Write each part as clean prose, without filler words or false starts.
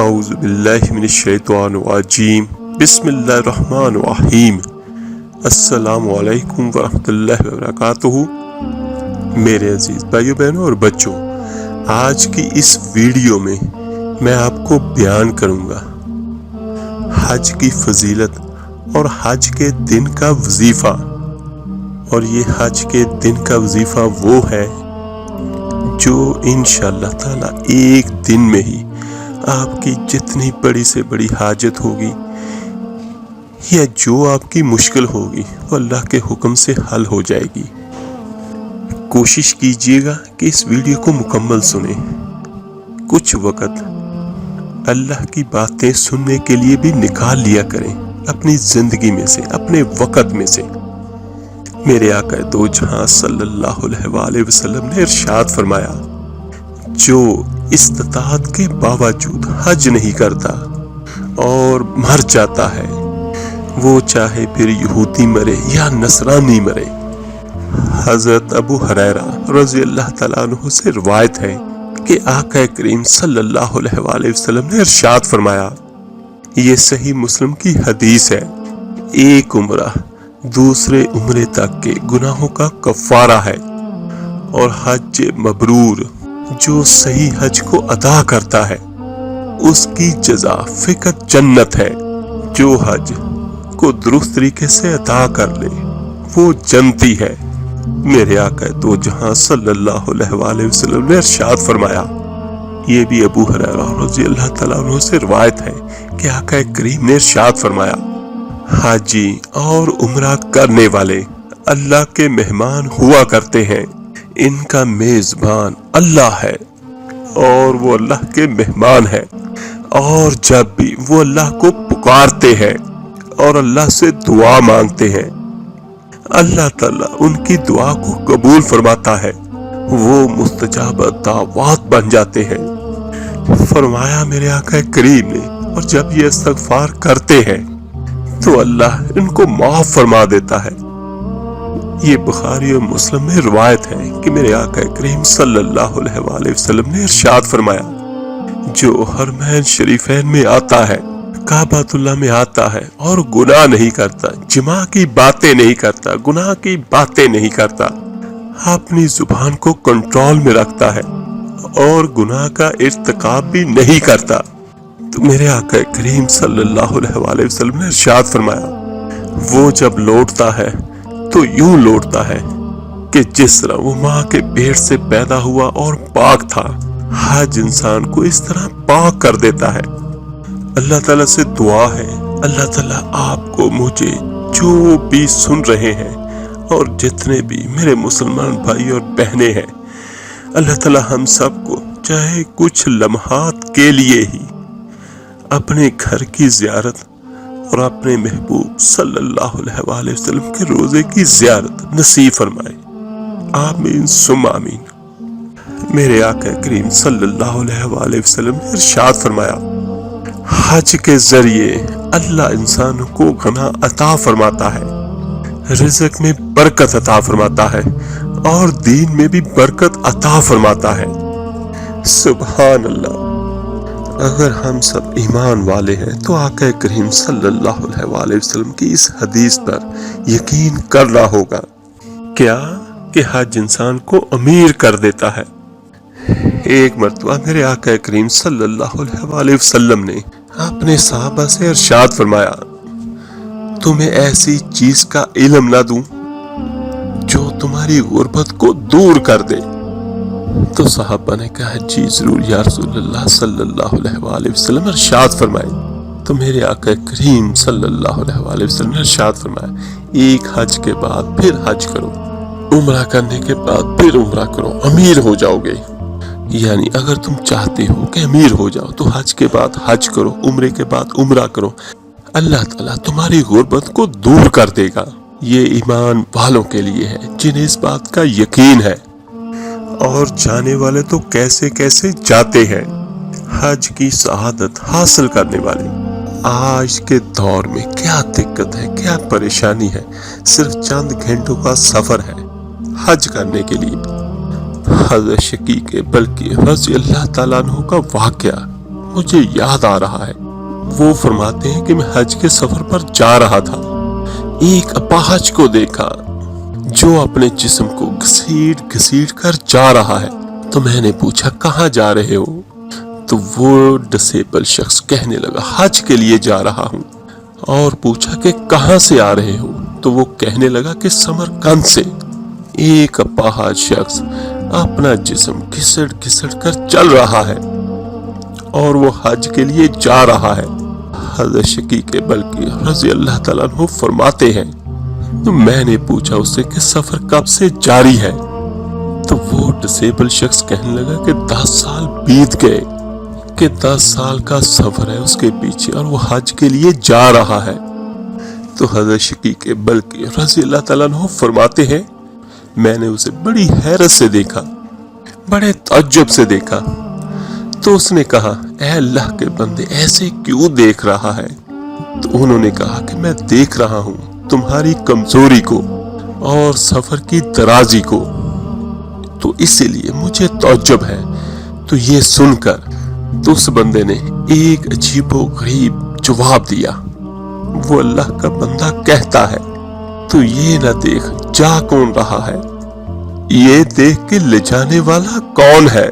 اعوذ باللہ من الشیطان الرجیم بسم اللہ الرحمن الرحیم السلام علیکم ورحمۃ اللہ وبرکاتہ۔ میرے عزیز بھائیو بہنوں اور بچوں، آج کی اس ویڈیو میں آپ کو بیان کروں گا حج کی فضیلت اور حج کے دن کا وظیفہ۔ اور یہ حج کے دن کا وظیفہ وہ ہے جو انشاءاللہ تعالی ایک دن میں ہی آپ کی جتنی بڑی سے بڑی حاجت ہوگی یا جو آپ کی مشکل ہوگی وہ اللہ کے حکم سے حل ہو جائے گی۔ کوشش کیجیے گا کہ اس ویڈیو کو مکمل سنیں۔ کچھ وقت اللہ کی باتیں سننے کے لیے بھی نکال لیا کریں اپنی زندگی میں سے، اپنے وقت میں سے۔ میرے آقا دو جہاں صلی اللہ علیہ وآلہ وسلم نے ارشاد فرمایا، جو استطاعت کے باوجود حج نہیں کرتا اور مر جاتا ہے، وہ چاہے پھر یہودی مرے یا نصرانی مرے۔ حضرت ابو ہریرہ رضی اللہ تعالیٰ عنہ سے روایت ہے کہ آقا کریم صلی اللہ علیہ وآلہ وسلم نے ارشاد فرمایا، یہ صحیح مسلم کی حدیث ہے، ایک عمرہ دوسرے عمرے تک کے گناہوں کا کفارہ ہے، اور حج مبرور جو صحیح حج کو ادا کرتا ہے اس کی جزا فقط جنت ہے۔ جو حج کو درست طریقے سے ادا کر لے وہ جنتی ہے۔ میرے آقا دو جہاں صلی اللہ علیہ وآلہ وسلم نے ارشاد فرمایا، یہ بھی ابو ہریرہ رضی اللہ تعالیٰ عنہ سے روایت ہے کہ آقا کریم نے ارشاد فرمایا، حاجی اور عمرہ کرنے والے اللہ کے مہمان ہوا کرتے ہیں، ان کا میزبان اللہ ہے اور وہ اللہ کے مہمان ہے، اور جب بھی وہ اللہ کو پکارتے ہیں اور اللہ سے دعا مانگتے ہیں، اللہ تعالیٰ ان کی دعا کو قبول فرماتا ہے، وہ مستجاب دعوات بن جاتے ہیں۔ فرمایا میرے آقا کریم نے، اور جب یہ استغفار کرتے ہیں تو اللہ ان کو معاف فرما دیتا ہے۔ یہ بخاری اور مسلم میں روایت ہے کہ میرے آقا کریم صلی اللہ علیہ وآلہ وسلم نے ارشاد فرمایا، جو حرمین شریفین میں آتا ہے، کعبۃ اللہ میں آتا ہے اور گناہ نہیں کرتا، جماع کی باتیں نہیں کرتا، گناہ کی باتیں نہیں کرتا، اپنی زبان کو کنٹرول میں رکھتا ہے اور گناہ کا ارتکاب بھی نہیں کرتا، تو میرے آقا کریم صلی اللہ علیہ وآلہ وسلم نے ارشاد فرمایا، وہ جب لوٹتا ہے تو یوں لوٹتا ہے کہ جس طرح وہ ماں کے پیٹ سے پیدا ہوا اور پاک تھا۔ حج انسان کو اس طرح پاک کر دیتا ہے۔ اللہ تعالیٰ سے دعا ہے، اللہ تعالیٰ آپ کو، مجھے، جو بھی سن رہے ہیں اور جتنے بھی میرے مسلمان بھائی اور بہنیں ہیں، اللہ تعالیٰ ہم سب کو چاہے کچھ لمحات کے لیے ہی اپنے گھر کی زیارت اور اپنے محبوب صلی اللہ علیہ وآلہ وسلم کے روزے کی زیارت نصیب فرمائے۔ آمین ثم آمین۔ میرے آقا کریم صلی اللہ علیہ وآلہ وسلم نے ارشاد فرمایا، حج کے ذریعے اللہ انسان کو غنا عطا فرماتا ہے، رزق میں برکت عطا فرماتا ہے اور دین میں بھی برکت عطا فرماتا ہے۔ سبحان اللہ۔ اگر ہم سب ایمان والے ہیں تو آقا کریم صلی اللہ علیہ وآلہ وسلم کی اس حدیث پر یقین کرنا ہوگا، کیا کہ حج انسان کو امیر کر دیتا ہے۔ ایک مرتبہ میرے آقا کریم صلی اللہ علیہ وآلہ وسلم نے اپنے صحابہ سے ارشاد فرمایا، تمہیں ایسی چیز کا علم نہ دوں جو تمہاری غربت کو دور کر دے؟ تو صحابہ نے کہا، جی ضرور یا رسول اللہ صلی اللہ علیہ وآلہ وسلم۔ ارشاد فرمائے تو میرے آقا کریم صلی اللہ علیہ وآلہ وسلم نے ارشاد فرمایا، ایک حج کے بعد پھر حج کرو، عمرہ کرنے کے بعد پھر عمرہ کرو، امیر ہو جاؤ گے۔ یعنی اگر تم چاہتے ہو کہ امیر ہو جاؤ تو حج کے بعد حج کرو، عمرے کے بعد عمرہ کرو، اللہ تعالیٰ تمہاری غربت کو دور کر دے گا۔ یہ ایمان والوں کے لیے ہے جنہیں اس بات کا یقین ہے، اور جانے والے تو کیسے کیسے جاتے ہیں۔ حج کی سعادت حاصل کرنے والے آج کے دور میں کیا دقت ہے، کیا پریشانی ہے، صرف چند گھنٹوں کا سفر ہے حج کرنے کے لیے۔ حضرت شقیق بلقی رضی اللہ تعالیٰ عنہ کا واقعہ مجھے یاد آ رہا ہے۔ وہ فرماتے ہیں کہ میں حج کے سفر پر جا رہا تھا، ایک اپاہج کو دیکھا جو اپنے جسم کو گھسیٹ گھسیٹ کر جا رہا ہے۔ تو میں نے پوچھا کہاں جا رہے ہو؟ تو وہ ڈسیبل شخص کہنے لگا حج کے لیے جا رہا ہوں۔ اور پوچھا کہ کہاں سے آ رہے ہو؟ تو وہ کہنے لگا کہ سمرقند سے۔ ایک اپاہج شخص اپنا جسم گھسٹ گھسٹ کر چل رہا ہے اور وہ حج کے لیے جا رہا ہے۔ حضرت شقیق بلخی رضی اللہ تعالیٰ عنہ فرماتے ہیں تو میں نے پوچھا اس سے کہ سفر کب سے جاری ہے؟ تو وہ ڈسیبل شخص کہنے لگا کہ 10 سال بیت گئے، کہ 10 سال کا سفر ہے اس کے پیچھے اور وہ حج کے لیے جا رہا ہے۔ تو حضرت شقیق بلخی رضی اللہ تعالیٰ عنہ فرماتے ہیں میں نے اسے بڑی حیرت سے دیکھا، بڑے تعجب سے دیکھا۔ تو اس نے کہا اے اللہ کے بندے ایسے کیوں دیکھ رہا ہے؟ تو انہوں نے کہا کہ میں دیکھ رہا ہوں تمہاری کمزوری کو اور سفر کی درازی کو، تو اسی لیے مجھے تعجب ہے۔ تو یہ سن کر تو اس بندے نے ایک عجیب و غریب جواب دیا۔ وہ اللہ کا بندہ کہتا ہے تو یہ نہ دیکھ جا کون رہا ہے، یہ دیکھ کے لے جانے والا کون ہے؟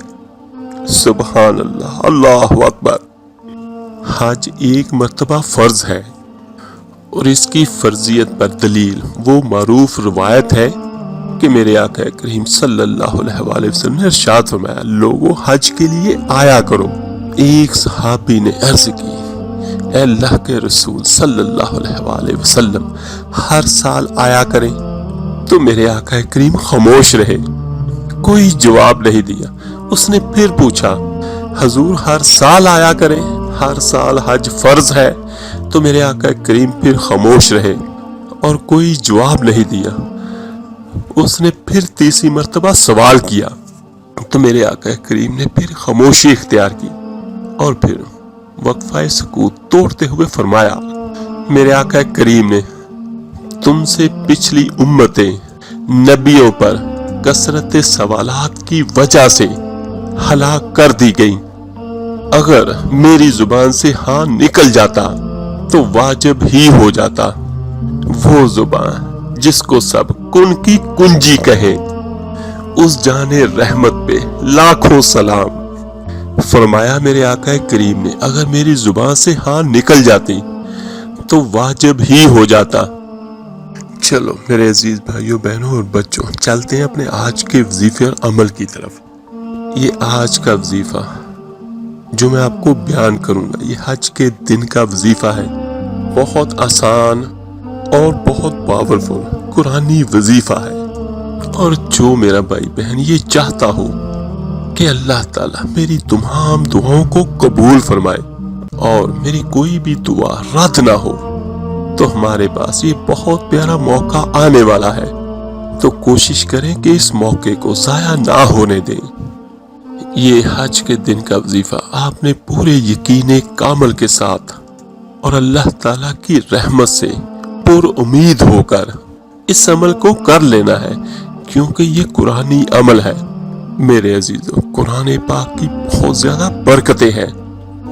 سبحان اللہ، اللہ اکبر۔ حج ایک مرتبہ فرض ہے اور اس کی فرضیت پر دلیل وہ معروف روایت ہے کہ میرے آقا کریم صلی اللہ علیہ وآلہ وسلم نے ارشاد فرمایا لوگوں حج کے لیے آیا کرو۔ ایک صحابی نے عرض کی اے اللہ کے رسول صلی اللہ علیہ وآلہ وسلم ہر سال آیا کریں؟ تو میرے آقا کریم خاموش رہے، کوئی جواب نہیں دیا۔ اس نے پھر پوچھا حضور ہر سال آیا کریں، ہر سال حج فرض ہے؟ تو میرے آقا کریم پھر خاموش رہے اور کوئی جواب نہیں دیا۔ اس نے پھر تیسری مرتبہ سوال کیا تو میرے آقا کریم نے پھر خاموشی اختیار کی اور پھر وقفہ سکوت توڑتے ہوئے فرمایا میرے آقا کریم نے تم سے پچھلی امتیں نبیوں پر کثرت سوالات کی وجہ سے ہلاک کر دی گئیں، اگر میری زبان سے ہاں نکل جاتا تو واجب ہی ہو جاتا۔ وہ زبان جس کو سب کن کی کنجی کہے اس جان رحمت پہ لاکھوں سلام۔ فرمایا میرے آقا کریم نے اگر میری زبان سے ہاں نکل جاتی تو واجب ہی ہو جاتا۔ چلو میرے عزیز بھائیوں بہنوں اور بچوں، چلتے ہیں اپنے آج کے وظیفے اور عمل کی طرف۔ یہ آج کا وظیفہ جو میں آپ کو بیان کروں گا یہ حج کے دن کا وظیفہ ہے، بہت آسان اور بہت پاورفل قرآنی وظیفہ ہے۔ اور جو میرا بھائی بہن یہ چاہتا ہو کہ اللہ تعالیٰ میری تمام دعاؤں کو قبول فرمائے اور میری کوئی بھی دعا رد نہ ہو، تو ہمارے پاس یہ بہت پیارا موقع آنے والا ہے، تو کوشش کریں کہ اس موقع کو ضائع نہ ہونے دیں۔ یہ حج کے دن کا وظیفہ آپ نے پورے یقین کامل کے ساتھ اور اللہ تعالیٰ کی رحمت سے پر امید ہو کر اس عمل کو کر لینا ہے، کیونکہ یہ قرآنی عمل ہے۔ میرے عزیزو قرآن پاک کی بہت زیادہ برکتیں ہیں،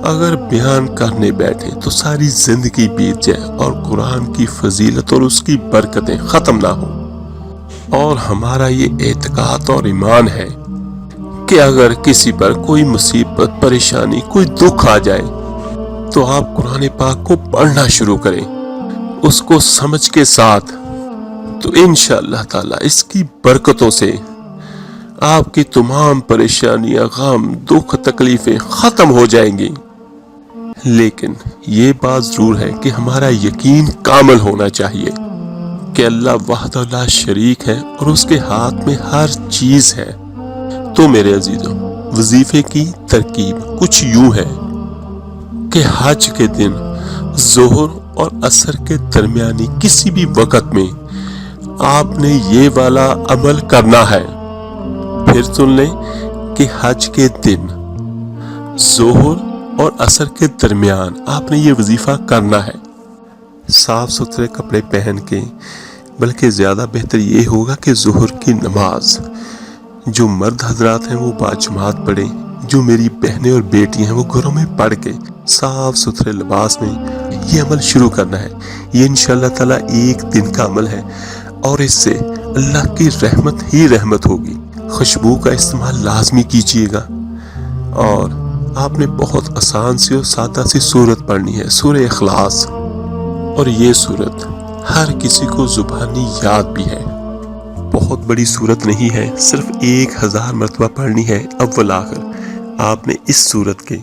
اگر بیان کرنے بیٹھے تو ساری زندگی بیت جائے اور قرآن کی فضیلت اور اس کی برکتیں ختم نہ ہو۔ اور ہمارا یہ اعتقاد اور ایمان ہے کہ اگر کسی پر کوئی مصیبت، پریشانی، کوئی دکھ آ جائے تو آپ قرآن پاک کو پڑھنا شروع کریں اس کو سمجھ کے ساتھ، تو انشاءاللہ تعالی اس کی برکتوں سے آپ کی تمام پریشانیاں، غم، دکھ، تکلیفیں ختم ہو جائیں گی۔ لیکن یہ بات ضرور ہے کہ ہمارا یقین کامل ہونا چاہیے کہ اللہ وحدہ لا شریک ہے اور اس کے ہاتھ میں ہر چیز ہے۔ تو میرے عزیزوں وظیفے کی ترکیب کچھ یوں ہے کہ حج کے دن ظہر اور عصر کے درمیانی کسی بھی وقت میں آپ نے یہ والا عمل کرنا ہے۔ پھر سن لیں کہ حج کے دن ظہر اور عصر کے درمیان آپ نے یہ وظیفہ کرنا ہے، صاف ستھرے کپڑے پہن کے، بلکہ زیادہ بہتر یہ ہوگا کہ ظہر کی نماز جو مرد حضرات ہیں وہ باجماعت پڑھیں، جو میری بہنیں اور بیٹیاں ہیں وہ گھروں میں پڑھ کے صاف ستھرے لباس میں یہ عمل شروع کرنا ہے. یہ انشاءاللہ تعالیٰ ایک دن کا عمل ہے اور اس سے اللہ کی رحمت ہی رحمت ہوگی. خوشبو کا استعمال لازمی کیجیے گا. اور آپ نے بہت آسان سی اور سادہ سی سورت پڑھنی ہے، سورہ اخلاص. اور یہ سورت ہر کسی کو زبانی یاد بھی ہے. بہت بڑی سورت نہیں ہے، صرف 1000 مرتبہ پڑھنی ہے اول آخر. آپ نے اس سورت کے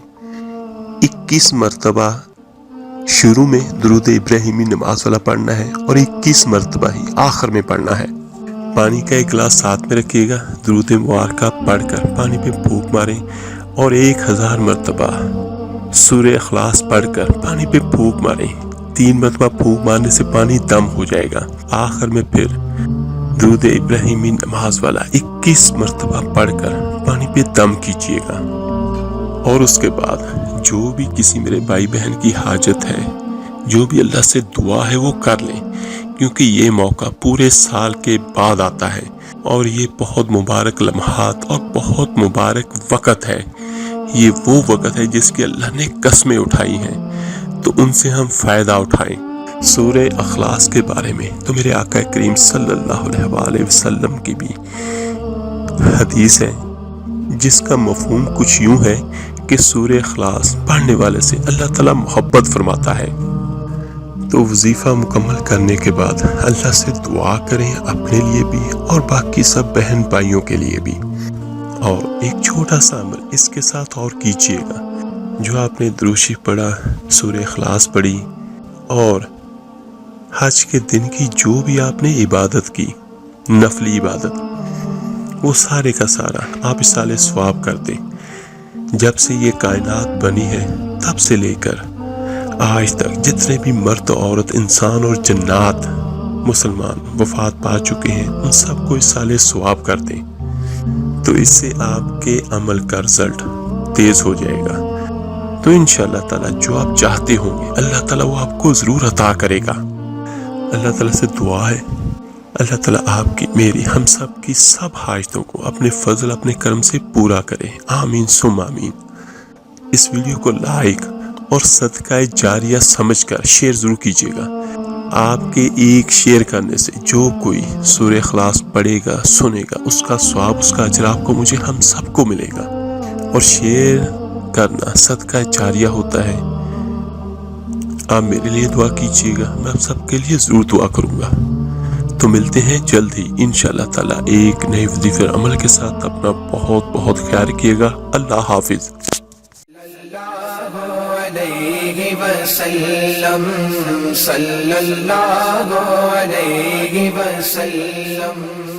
21 مرتبہ شروع میں درود ابراہیمی نماز والا پڑھنا ہے اور 21 مرتبہ ہی آخر میں پڑھنا ہے. پانی کا ایک گلاس ساتھ میں رکھیے گا. درود مبارکہ پڑھ کر پانی پہ پھونک ماریں اور 1000 مرتبہ سورہ اخلاص پڑھ کر پانی پہ پھونک ماریں. 3 مرتبہ پھونک مارنے سے پانی دم ہو جائے گا. آخر میں پھر درود ابراہیمی نماز والا 21 مرتبہ پڑھ کر پانی پہ دم کیجیے گا. اور اس کے بعد جو بھی کسی میرے بھائی بہن کی حاجت ہے، جو بھی اللہ سے دعا ہے وہ کر لیں، کیونکہ یہ موقع پورے سال کے بعد آتا ہے اور یہ بہت مبارک لمحات اور بہت مبارک وقت ہے. یہ وہ وقت ہے جس کی اللہ نے قسمیں اٹھائی ہیں، تو ان سے ہم فائدہ اٹھائیں. سورہ اخلاص کے بارے میں تو میرے آقا کریم صلی اللہ علیہ وآلہ وسلم کی بھی حدیث ہے، جس کا مفہوم کچھ یوں ہے کہ سورہ اخلاص پڑھنے والے سے اللہ تعالیٰ محبت فرماتا ہے. تو وظیفہ مکمل کرنے کے بعد اللہ سے دعا کریں اپنے لیے بھی اور باقی سب بہن بھائیوں کے لیے بھی. اور ایک چھوٹا سا عمل اس کے ساتھ اور کیجیے گا. جو آپ نے درود شریف پڑھا، سورہ اخلاص پڑھی اور حج کے دن کی جو بھی آپ نے عبادت کی، نفلی عبادت، وہ سارے کا سارا آپ ایصال ثواب کر دیں. جب سے یہ کائنات بنی ہے تب سے لے کر آج تک جتنے بھی مرد عورت انسان اور جنات مسلمان وفات پا چکے ہیں، ان سب کو ایصال ثواب کر دیں. تو اس سے آپ کے عمل کا رزلٹ تیز ہو جائے گا. تو انشاءاللہ تعالیٰ جو آپ چاہتے ہوں گے اللہ تعالیٰ وہ آپ کو ضرور عطا کرے گا. اللہ تعالیٰ سے دعا ہے اللہ تعالیٰ آپ کی، میری، ہم سب کی سب حاجتوں کو اپنے فضل اپنے کرم سے پورا کرے. آمین ثم آمین. اس ویڈیو کو لائک اور صدقہ جاریہ سمجھ کر شیئر ضرور کیجیے گا. آپ کے ایک شیئر کرنے سے جو کوئی سورہ اخلاص پڑھے گا، سنے گا، اس کا ثواب، اس کا اجر آپ کو، مجھے، ہم سب کو ملے گا. اور شیئر کرنا صدقہ جاریہ ہوتا ہے. آپ میرے لیے دعا کیجیے گا، میں آپ سب کے لیے ضرور دعا کروں گا. تو ملتے ہیں جلد ہی انشاءاللہ تعالیٰ ایک نئے وظیفے عمل کے ساتھ. اپنا بہت بہت خیال رکھیے گا. اللہ حافظ. صلی اللہ علیہ وسلم.